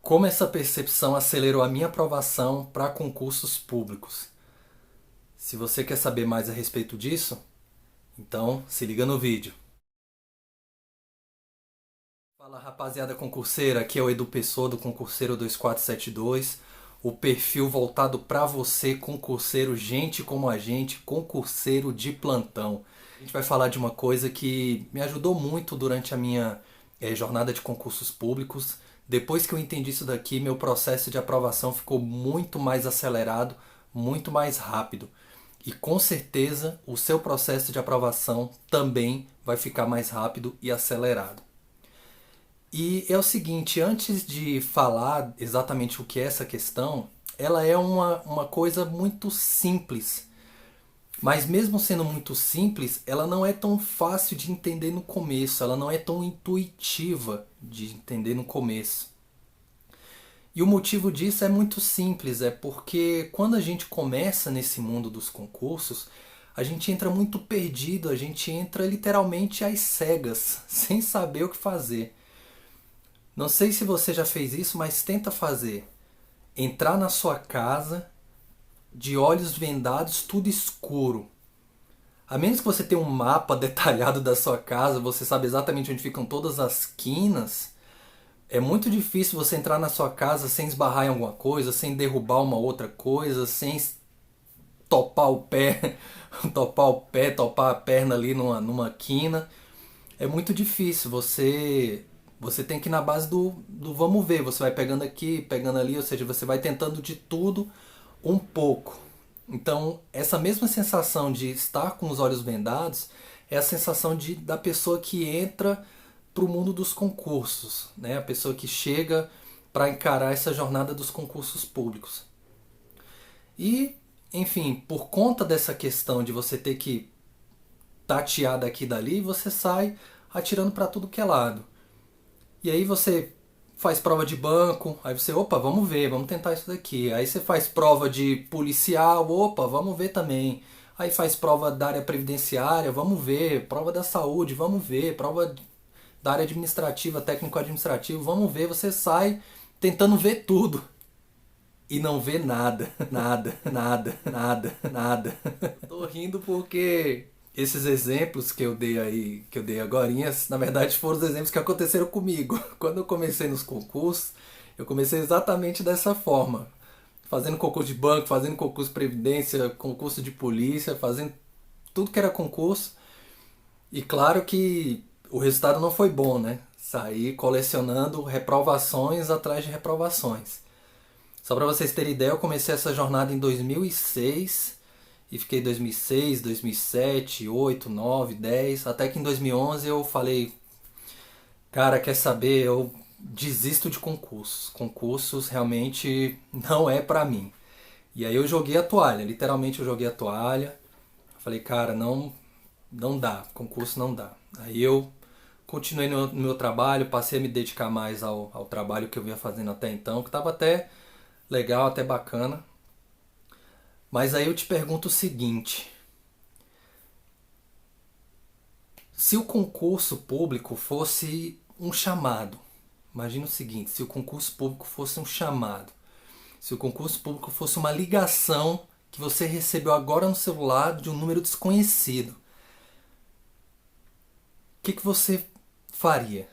Como essa percepção acelerou a minha aprovação para concursos públicos? Se você quer saber mais a respeito disso, então se liga no vídeo. Fala rapaziada concurseira, aqui é o Edu Pessoa do Concurseiro 2472, o perfil voltado para você, concurseiro, gente como a gente, concurseiro de plantão. A gente vai falar de uma coisa que me ajudou muito durante a minha jornada de concursos públicos. Depois que eu entendi isso daqui, meu processo de aprovação ficou muito mais acelerado, muito mais rápido. E com certeza o seu processo de aprovação também vai ficar mais rápido e acelerado. E é o seguinte, antes de falar exatamente o que é essa questão, ela é uma coisa muito simples. Mas mesmo sendo muito simples, ela não é tão fácil de entender no começo, ela não é tão intuitiva de entender no começo. E o motivo disso é muito simples, é porque quando a gente começa nesse mundo dos concursos, a gente entra muito perdido, a gente entra literalmente às cegas, sem saber o que fazer. Não sei se você já fez isso, mas tenta fazer. Entrar na sua casa, de olhos vendados, tudo escuro. A menos que você tenha um mapa detalhado da sua casa, você sabe exatamente onde ficam todas as quinas, é muito difícil você entrar na sua casa sem esbarrar em alguma coisa, sem derrubar uma outra coisa, sem topar o pé, topar a perna ali numa quina. É muito difícil. Você tem que ir na base do vamos ver. Você vai pegando aqui, pegando ali, ou seja, você vai tentando de tudo um pouco. Então, essa mesma sensação de estar com os olhos vendados é a sensação da pessoa que entra para o mundo dos concursos, né? A pessoa que chega para encarar essa jornada dos concursos públicos. E, enfim, por conta dessa questão de você ter que tatear daqui e dali, você sai atirando para tudo que é lado. E aí você faz prova de banco, aí você, opa, vamos ver, vamos tentar isso daqui. Aí você faz prova de policial, opa, vamos ver também. Aí faz prova da área previdenciária, vamos ver. Prova da saúde, vamos ver. Prova da área administrativa, técnico-administrativo, vamos ver. Você sai tentando ver tudo e não vê nada, nada, nada, nada, nada. Tô rindo porque esses exemplos que eu dei aí, que eu dei agorinha, na verdade foram os exemplos que aconteceram comigo. Quando eu comecei nos concursos, eu comecei exatamente dessa forma. Fazendo concurso de banco, fazendo concurso de previdência, concurso de polícia, fazendo tudo que era concurso. E claro que o resultado não foi bom, né? Saí colecionando reprovações atrás de reprovações. Só para vocês terem ideia, eu comecei essa jornada em 2006 e fiquei 2006, 2007, 8, 9, 10, até que em 2011 eu falei, cara, quer saber, eu desisto de concursos. Concursos realmente não é pra mim. E aí eu joguei a toalha, literalmente eu joguei a toalha. Falei, cara, não dá, concurso não dá. Aí eu continuei no meu trabalho, passei a me dedicar mais ao trabalho que eu vinha fazendo até então, que estava até legal, até bacana. Mas aí eu te pergunto o seguinte: se o concurso público fosse um chamado, imagina o seguinte, se o concurso público fosse um chamado, se o concurso público fosse uma ligação que você recebeu agora no celular de um número desconhecido, o que você faria?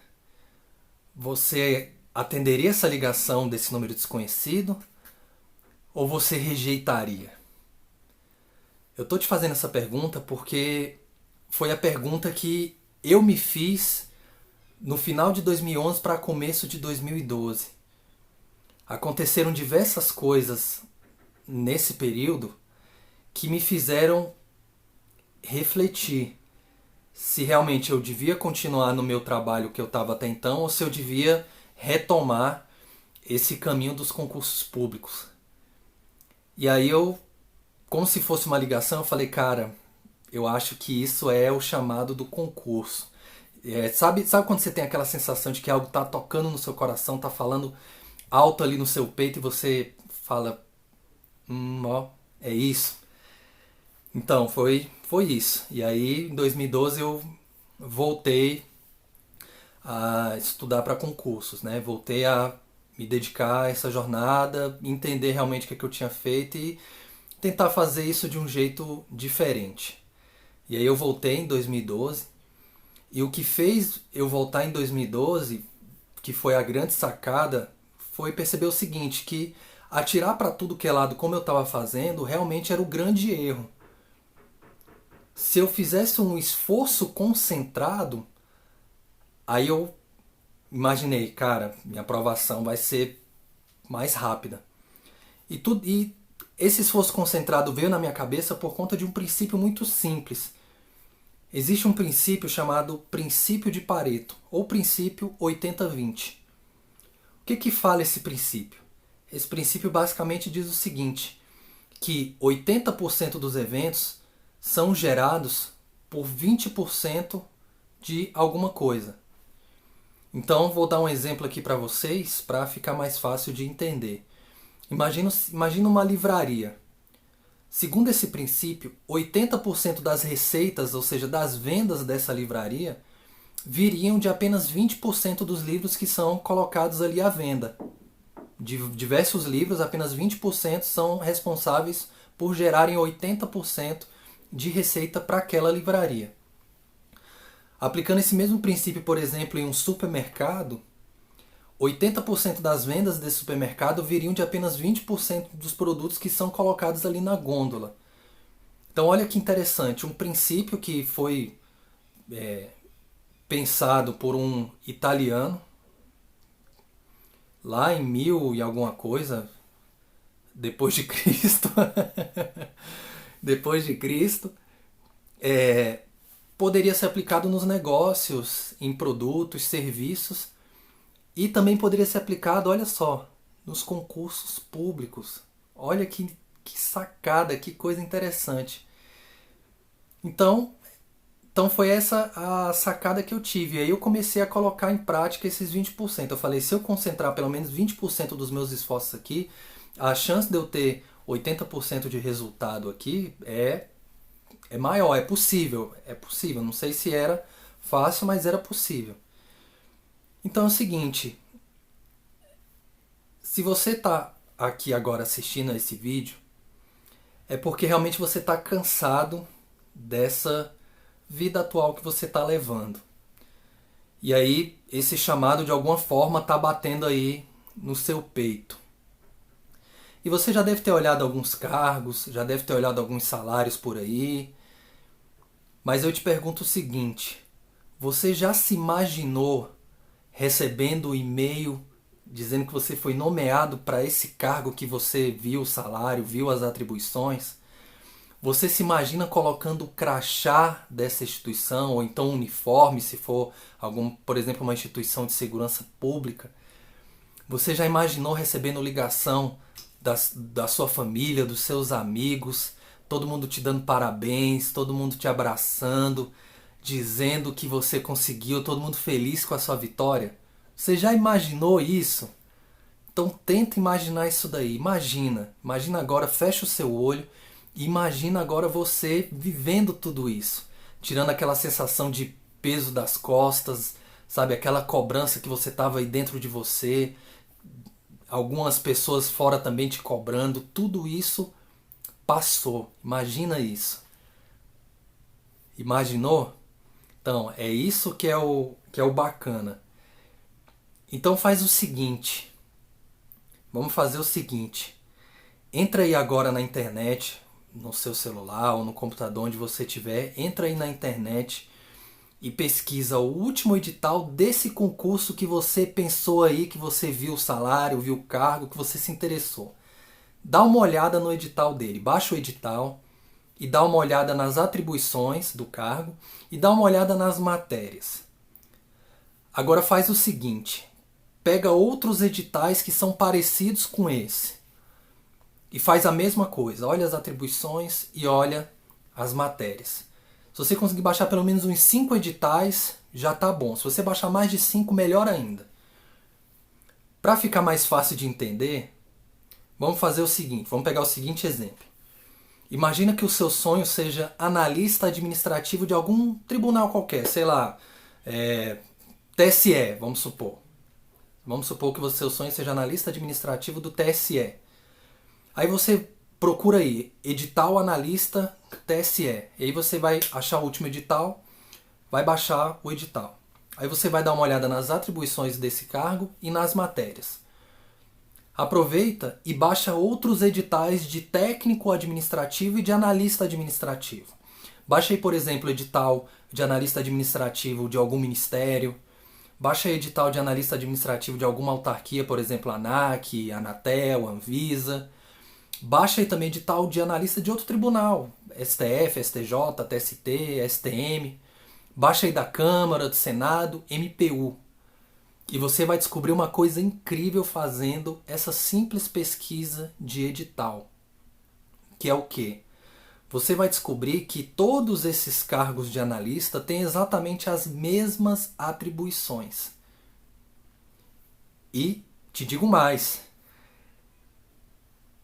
Você atenderia essa ligação desse número desconhecido ou você rejeitaria? Eu tô te fazendo essa pergunta porque foi a pergunta que eu me fiz no final de 2011 para começo de 2012. Aconteceram diversas coisas nesse período que me fizeram refletir se realmente eu devia continuar no meu trabalho que eu estava até então ou se eu devia retomar esse caminho dos concursos públicos. E aí eu, como se fosse uma ligação, eu falei, cara, eu acho que isso é o chamado do concurso. Sabe quando você tem aquela sensação de que algo tá tocando no seu coração, tá falando alto ali no seu peito e você fala, ó, é isso. Então, foi isso. E aí, em 2012, eu voltei a estudar para concursos, né? Voltei a me dedicar a essa jornada, entender realmente o que é que eu tinha feito e tentar fazer isso de um jeito diferente. E aí eu voltei em 2012, e o que fez eu voltar em 2012, que foi a grande sacada, foi perceber o seguinte, que atirar para tudo que é lado como eu estava fazendo, realmente era o grande erro. Se eu fizesse um esforço concentrado, aí eu imaginei, cara, minha aprovação vai ser mais rápida. E esse esforço concentrado veio na minha cabeça por conta de um princípio muito simples. Existe um princípio chamado princípio de Pareto, ou princípio 80-20. O que fala esse princípio? Esse princípio basicamente diz o seguinte, que 80% dos eventos são gerados por 20% de alguma coisa. Então vou dar um exemplo aqui para vocês para ficar mais fácil de entender. Imagina uma livraria. Segundo esse princípio, 80% das receitas, ou seja, das vendas dessa livraria, viriam de apenas 20% dos livros que são colocados ali à venda. De diversos livros, apenas 20% são responsáveis por gerarem 80% de receita para aquela livraria. Aplicando esse mesmo princípio, por exemplo, em um supermercado, 80% das vendas desse supermercado viriam de apenas 20% dos produtos que são colocados ali na gôndola. Então olha que interessante, um princípio que foi pensado por um italiano, lá em 1000 e alguma coisa, depois de Cristo, depois de Cristo, poderia ser aplicado nos negócios, em produtos, serviços, e também poderia ser aplicado, olha só, nos concursos públicos. Olha que sacada, que coisa interessante. Então foi essa a sacada que eu tive. E aí eu comecei a colocar em prática esses 20%. Eu falei, se eu concentrar pelo menos 20% dos meus esforços aqui, a chance de eu ter 80% de resultado aqui é maior, é possível. É possível. Não sei se era fácil, mas era possível. Então é o seguinte, se você está aqui agora assistindo a esse vídeo, é porque realmente você está cansado dessa vida atual que você está levando. E aí esse chamado de alguma forma está batendo aí no seu peito. E você já deve ter olhado alguns cargos, já deve ter olhado alguns salários por aí, mas eu te pergunto o seguinte, você já se imaginou recebendo o e-mail dizendo que você foi nomeado para esse cargo que você viu o salário, viu as atribuições? Você se imagina colocando o crachá dessa instituição, ou então uniforme, se for, por exemplo, uma instituição de segurança pública? Você já imaginou recebendo ligação da sua família, dos seus amigos, todo mundo te dando parabéns, todo mundo te abraçando, dizendo que você conseguiu, todo mundo feliz com a sua vitória? Você já imaginou isso? Então tenta imaginar isso daí. Imagina agora, fecha o seu olho e imagina agora você vivendo tudo isso, tirando aquela sensação de peso das costas, sabe, aquela cobrança que você estava aí dentro de você, algumas pessoas fora também te cobrando, tudo isso passou. Imagina isso. Imaginou? Então, é isso que é o bacana. Então faz o seguinte. Vamos fazer o seguinte. Entra aí agora na internet, no seu celular ou no computador onde você estiver. Entra aí na internet e pesquisa o último edital desse concurso que você pensou aí, que você viu o salário, viu o cargo, que você se interessou. Dá uma olhada no edital dele. Baixa o edital e dá uma olhada nas atribuições do cargo e dá uma olhada nas matérias. Agora faz o seguinte, pega outros editais que são parecidos com esse e faz a mesma coisa, olha as atribuições e olha as matérias. Se você conseguir baixar pelo menos uns 5 editais, já tá bom. Se você baixar mais de 5, melhor ainda. Para ficar mais fácil de entender, vamos fazer o seguinte, vamos pegar o seguinte exemplo. Imagina que o seu sonho seja analista administrativo de algum tribunal qualquer, sei lá, TSE, vamos supor. Vamos supor que o seu sonho seja analista administrativo do TSE. Aí você procura aí, edital analista TSE. E aí você vai achar o último edital, vai baixar o edital. Aí você vai dar uma olhada nas atribuições desse cargo e nas matérias. Aproveita e baixa outros editais de técnico administrativo e de analista administrativo. Baixa aí, por exemplo, edital de analista administrativo de algum ministério. Baixa aí edital de analista administrativo de alguma autarquia, por exemplo, ANAC, Anatel, Anvisa. Baixa aí também edital de analista de outro tribunal, STF, STJ, TST, STM. Baixa aí da Câmara, do Senado, MPU. E você vai descobrir uma coisa incrível fazendo essa simples pesquisa de edital. Que é o quê? Você vai descobrir que todos esses cargos de analista têm exatamente as mesmas atribuições. E te digo mais.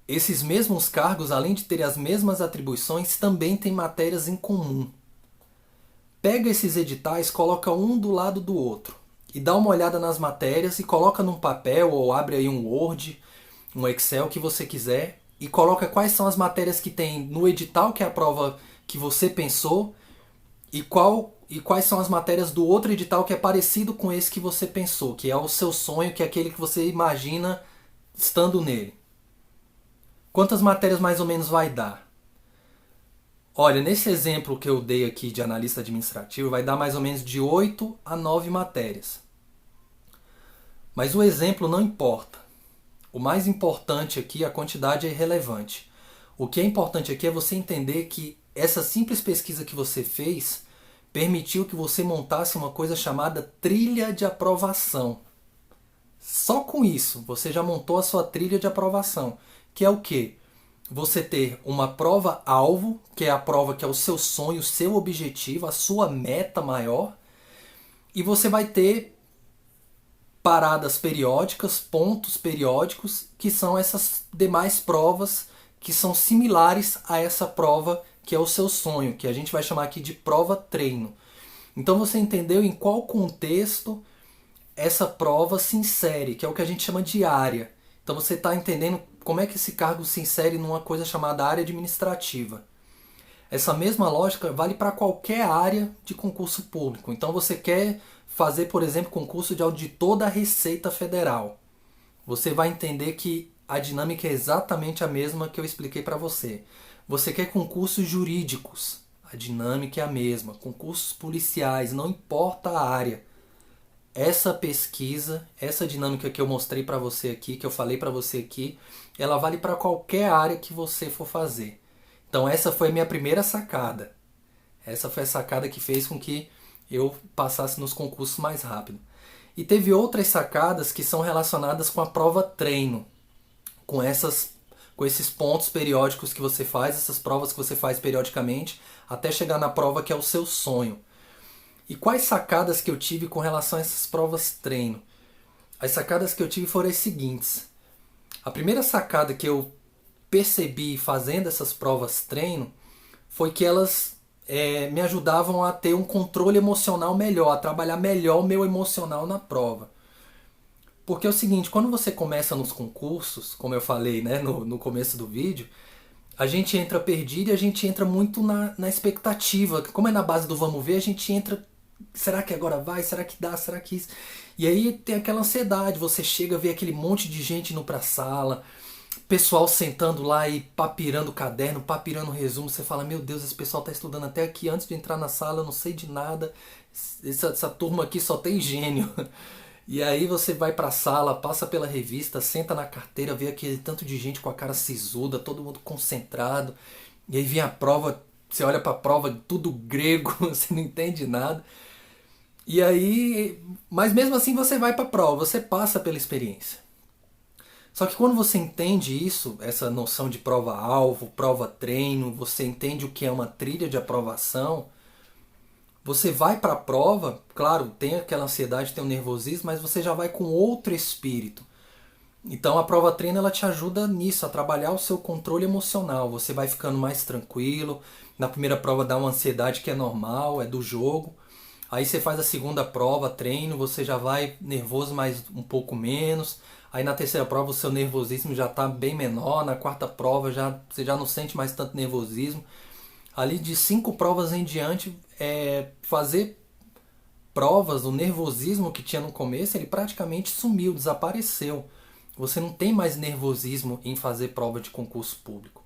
Esses mesmos cargos, além de terem as mesmas atribuições, também têm matérias em comum. Pega esses editais, coloca um do lado do outro e dá uma olhada nas matérias e coloca num papel ou abre aí um Word, um Excel que você quiser e coloca quais são as matérias que tem no edital, que é a prova que você pensou, e quais são as matérias do outro edital que é parecido com esse que você pensou, que é o seu sonho, que é aquele que você imagina estando nele. Quantas matérias mais ou menos vai dar? Olha, nesse exemplo que eu dei aqui de analista administrativo, vai dar mais ou menos de 8 a 9 matérias. Mas o exemplo não importa. O mais importante aqui, a quantidade é irrelevante. O que é importante aqui é você entender que essa simples pesquisa que você fez permitiu que você montasse uma coisa chamada trilha de aprovação. Só com isso, você já montou a sua trilha de aprovação, que é o quê? Você ter uma prova-alvo, que é a prova que é o seu sonho, o seu objetivo, a sua meta maior, e você vai ter paradas periódicas, pontos periódicos, que são essas demais provas que são similares a essa prova que é o seu sonho, que a gente vai chamar aqui de prova-treino. Então você entendeu em qual contexto essa prova se insere, que é o que a gente chama de área. Então você está entendendo como é que esse cargo se insere numa coisa chamada área administrativa. Essa mesma lógica vale para qualquer área de concurso público. Então você quer fazer, por exemplo, concurso de auditor da Receita Federal. Você vai entender que a dinâmica é exatamente a mesma que eu expliquei para você. Você quer concursos jurídicos. A dinâmica é a mesma. Concursos policiais, não importa a área. Essa pesquisa, essa dinâmica que eu mostrei para você aqui, que eu falei para você aqui, ela vale para qualquer área que você for fazer. Então essa foi a minha primeira sacada. Essa foi a sacada que fez com que eu passasse nos concursos mais rápido. E teve outras sacadas que são relacionadas com a prova treino, com esses pontos periódicos que você faz, essas provas que você faz periodicamente, até chegar na prova que é o seu sonho. E quais sacadas que eu tive com relação a essas provas treino? As sacadas que eu tive foram as seguintes. A primeira sacada que eu percebi fazendo essas provas treino foi que elas me ajudavam a ter um controle emocional melhor, a trabalhar melhor o meu emocional na prova. Porque é o seguinte, quando você começa nos concursos, como eu falei, né, no começo do vídeo, a gente entra perdido e a gente entra muito na expectativa. Como é na base do vamos ver, a gente entra, será que agora vai? Será que dá? Será que isso? E aí tem aquela ansiedade, você chega a ver aquele monte de gente indo pra sala, pessoal sentando lá e papirando o caderno, papirando o resumo, você fala, meu Deus, esse pessoal tá estudando até aqui antes de entrar na sala, eu não sei de nada, essa turma aqui só tem gênio. E aí você vai pra sala, passa pela revista, senta na carteira, vê aquele tanto de gente com a cara sisuda, todo mundo concentrado, e aí vem a prova, você olha pra prova, tudo grego, você não entende nada. E aí, mas mesmo assim você vai pra prova, você passa pela experiência. Só que quando você entende isso, essa noção de prova-alvo, prova-treino, você entende o que é uma trilha de aprovação, você vai para a prova, claro, tem aquela ansiedade, tem o nervosismo, mas você já vai com outro espírito. Então a prova-treino ela te ajuda nisso, a trabalhar o seu controle emocional. Você vai ficando mais tranquilo. Na primeira prova dá uma ansiedade que é normal, é do jogo. Aí você faz a segunda prova, treino, você já vai nervoso, mas um pouco menos. Aí na terceira prova o seu nervosismo já está bem menor. Na quarta prova você já não sente mais tanto nervosismo. Ali de 5 provas em diante, fazer provas, o nervosismo que tinha no começo, ele praticamente sumiu, desapareceu. Você não tem mais nervosismo em fazer prova de concurso público.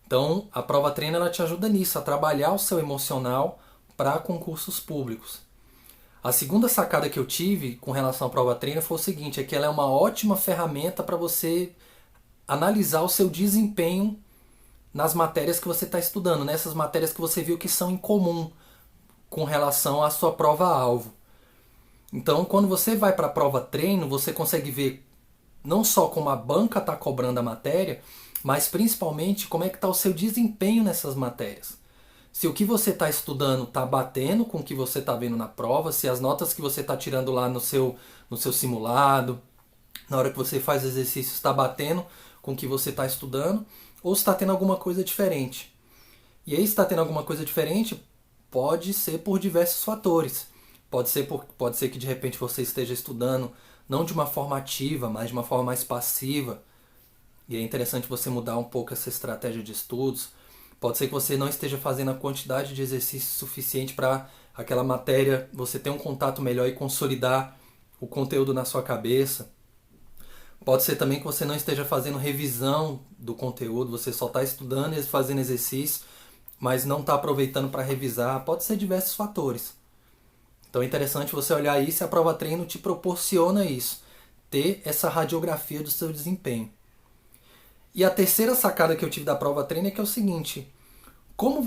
Então, a prova treino ela te ajuda nisso, a trabalhar o seu emocional para concursos públicos. A segunda sacada que eu tive com relação à prova treino foi o seguinte, é que ela é uma ótima ferramenta para você analisar o seu desempenho nas matérias que você está estudando, nessas matérias que você viu que são em comum com relação à sua prova-alvo. Então, quando você vai para a prova treino, você consegue ver não só como a banca está cobrando a matéria, mas principalmente como é que está o seu desempenho nessas matérias. Se o que você está estudando está batendo com o que você está vendo na prova, se as notas que você está tirando lá no seu simulado, na hora que você faz exercício, está batendo com o que você está estudando, ou se está tendo alguma coisa diferente. E aí, se está tendo alguma coisa diferente, pode ser por diversos fatores. Pode ser que de repente você esteja estudando não de uma forma ativa, mas de uma forma mais passiva. E é interessante você mudar um pouco essa estratégia de estudos. Pode ser que você não esteja fazendo a quantidade de exercício suficiente para aquela matéria você ter um contato melhor e consolidar o conteúdo na sua cabeça. Pode ser também que você não esteja fazendo revisão do conteúdo, você só está estudando e fazendo exercício, mas não está aproveitando para revisar. Pode ser diversos fatores. Então é interessante você olhar isso e a prova treino te proporciona isso, ter essa radiografia do seu desempenho. E a terceira sacada que eu tive da prova treino é que é o seguinte, como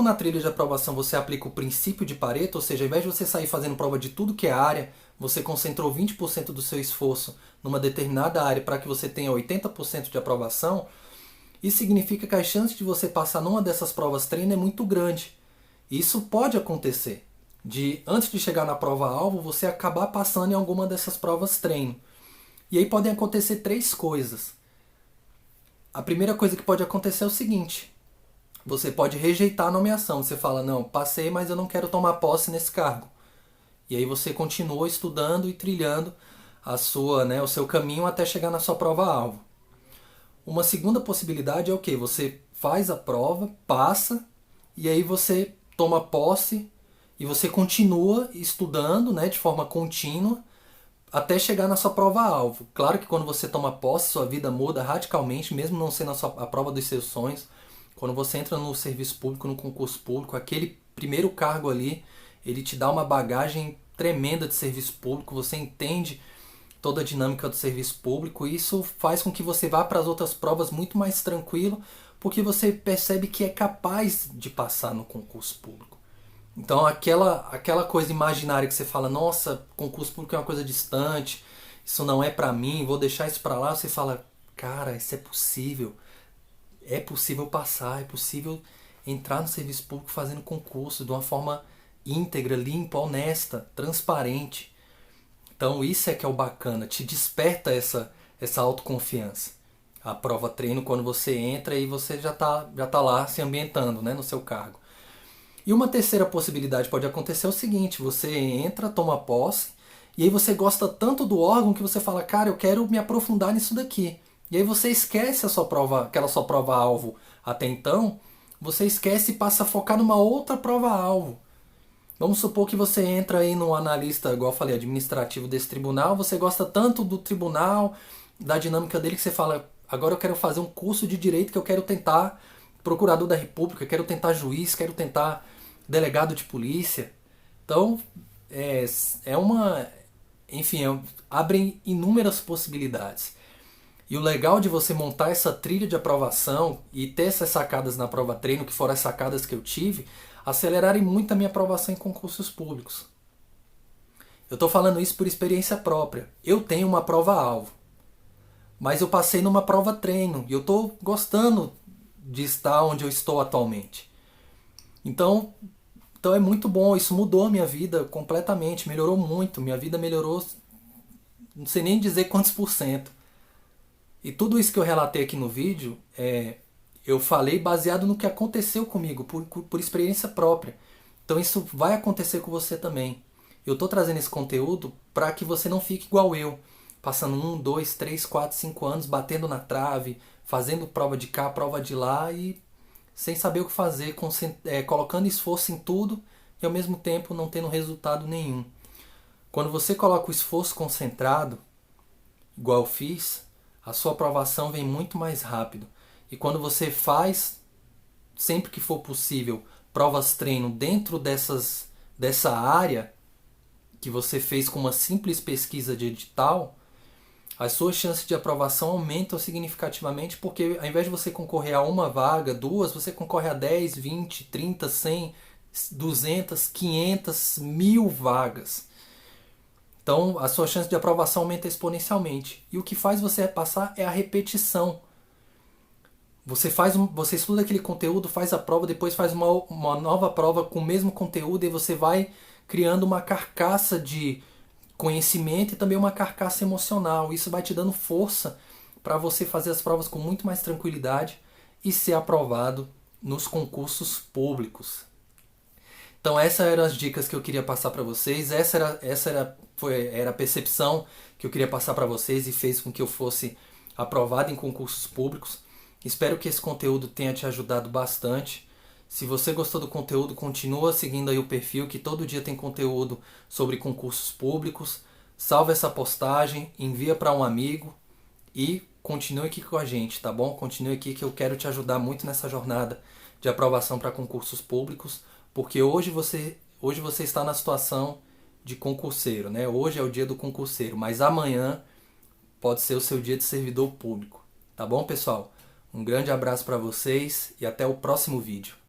na trilha de aprovação você aplica o princípio de Pareto, ou seja, ao invés de você sair fazendo prova de tudo que é área, você concentrou 20% do seu esforço numa determinada área para que você tenha 80% de aprovação, isso significa que a chance de você passar numa dessas provas treino é muito grande. E isso pode acontecer, antes de chegar na prova-alvo, você acabar passando em alguma dessas provas treino. E aí podem acontecer 3 coisas. A primeira coisa que pode acontecer é o seguinte, você pode rejeitar a nomeação, você fala, não, passei, mas eu não quero tomar posse nesse cargo. E aí você continua estudando e trilhando o seu caminho até chegar na sua prova-alvo. Uma segunda possibilidade é o quê? Você faz a prova, passa, e aí você toma posse e você continua estudando, né, de forma contínua até chegar na sua prova-alvo. Claro que quando você toma posse, sua vida muda radicalmente, mesmo não sendo a prova dos seus sonhos. Quando você entra no serviço público, no concurso público, aquele primeiro cargo ali, ele te dá uma bagagem tremenda de serviço público, você entende toda a dinâmica do serviço público, e isso faz com que você vá para as outras provas muito mais tranquilo, porque você percebe que é capaz de passar no concurso público. Então aquela coisa imaginária que você fala, nossa, concurso público é uma coisa distante, isso não é pra mim, vou deixar isso pra lá, você fala, cara, isso é possível passar, é possível entrar no serviço público fazendo concurso de uma forma íntegra, limpa, honesta, transparente. Então isso é que é o bacana, te desperta essa autoconfiança. A prova treino quando você entra e você já tá lá se ambientando, né, no seu cargo. E uma terceira possibilidade pode acontecer é o seguinte, você entra, toma posse, e aí você gosta tanto do órgão que você fala, cara, eu quero me aprofundar nisso daqui. E aí você esquece aquela sua prova-alvo até então, você esquece e passa a focar numa outra prova-alvo. Vamos supor que você entra aí no analista, igual eu falei, administrativo desse tribunal, você gosta tanto do tribunal, da dinâmica dele, que você fala, agora eu quero fazer um curso de direito que eu quero tentar procurador da República, quero tentar juiz, quero tentar delegado de polícia. Então, abrem inúmeras possibilidades. E o legal de você montar essa trilha de aprovação e ter essas sacadas na prova treino, que foram as sacadas que eu tive, acelerarem muito a minha aprovação em concursos públicos. Eu estou falando isso por experiência própria. Eu tenho uma prova-alvo, mas eu passei numa prova treino e eu estou gostando de estar onde eu estou atualmente. Então é muito bom, isso mudou a minha vida completamente, melhorou muito, minha vida melhorou, não sei nem dizer quantos por cento. E tudo isso que eu relatei aqui no vídeo, eu falei baseado no que aconteceu comigo, por experiência própria. Então isso vai acontecer com você também. Eu estou trazendo esse conteúdo para que você não fique igual eu, passando 1, 2, 3, 4, 5 anos batendo na trave, fazendo prova de cá, prova de lá e sem saber o que fazer, colocando esforço em tudo e ao mesmo tempo não tendo resultado nenhum. Quando você coloca o esforço concentrado, igual eu fiz, a sua aprovação vem muito mais rápido. E quando você faz, sempre que for possível, provas treino dentro dessa área que você fez com uma simples pesquisa de edital, as suas chances de aprovação aumentam significativamente, porque ao invés de você concorrer a uma vaga, duas, você concorre a 10, 20, 30, 100, 200, 500, 1000 vagas. Então a sua chance de aprovação aumenta exponencialmente. E o que faz você passar é a repetição. Você estuda aquele conteúdo, faz a prova, depois faz uma nova prova com o mesmo conteúdo e você vai criando uma carcaça de conhecimento e também uma carcaça emocional. Isso vai te dando força para você fazer as provas com muito mais tranquilidade e ser aprovado nos concursos públicos. Então essas eram as dicas que eu queria passar para vocês. Era a percepção que eu queria passar para vocês e fez com que eu fosse aprovado em concursos públicos. Espero que esse conteúdo tenha te ajudado bastante. Se você gostou do conteúdo, continua seguindo aí o perfil, que todo dia tem conteúdo sobre concursos públicos. Salva essa postagem, envia para um amigo e continue aqui com a gente, tá bom? Continue aqui que eu quero te ajudar muito nessa jornada de aprovação para concursos públicos, porque hoje você está na situação de concurseiro, né? Hoje é o dia do concurseiro, mas amanhã pode ser o seu dia de servidor público. Tá bom, pessoal? Um grande abraço para vocês e até o próximo vídeo.